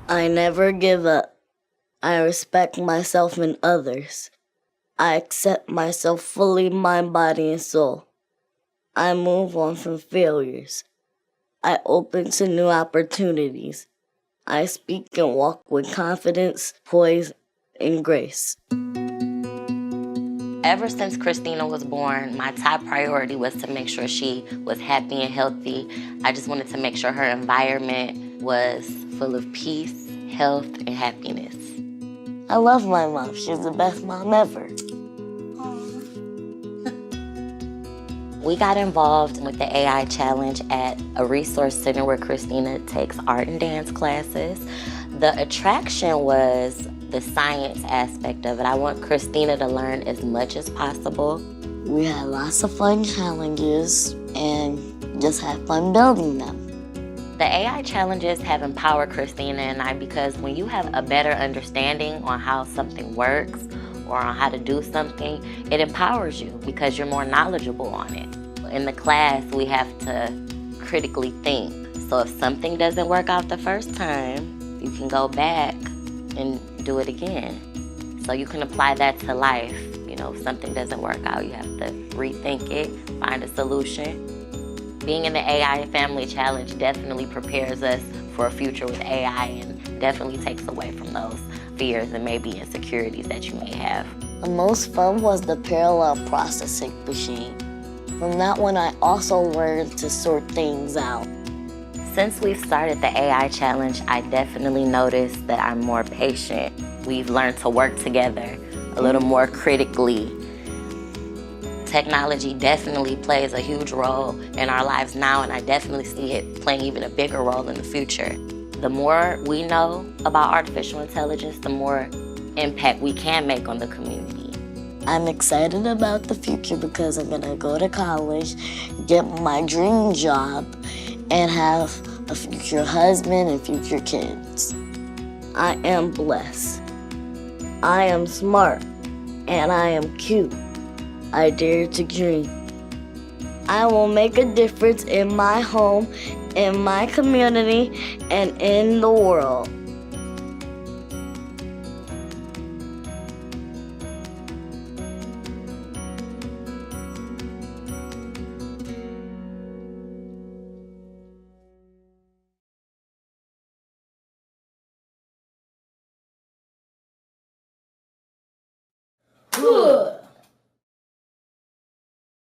I never give up. I respect myself and others. I accept myself fully, mind, body, and soul. I move on from failures. I open to new opportunities. I speak and walk with confidence, poise, and grace. Ever since Christina was born, my top priority was to make sure she was happy and healthy. I just wanted to make sure her environment was full of peace, health, and happiness. I love my mom. She's the best mom ever. We got involved with the AI Challenge at a resource center where Christina takes art and dance classes. The attraction was the science aspect of it. I want Christina to learn as much as possible. We had lots of fun challenges and just had fun building them. The AI challenges have empowered Christina and I because when you have a better understanding on how something works or on how to do something, it empowers you because you're more knowledgeable on it. In the class, we have to critically think. So if something doesn't work out the first time, you can go back and do it again. So you can apply that to life. You know, if something doesn't work out, you have to rethink it, find a solution. Being in the AI Family Challenge definitely prepares us for a future with AI and definitely takes away from those fears and maybe insecurities that you may have. The most fun was the parallel processing machine. From that one, I also learned to sort things out. Since we've started the AI Challenge, I definitely noticed that I'm more patient. We've learned to work together a little more critically. Technology definitely plays a huge role in our lives now, and I definitely see it playing even a bigger role in the future. The more we know about artificial intelligence, the more impact we can make on the community. I'm excited about the future because I'm gonna go to college, get my dream job, and have a future husband and future kids. I am blessed. I am smart, and I am cute. I dare to dream. I will make a difference in my home, in my community, and in the world. Good.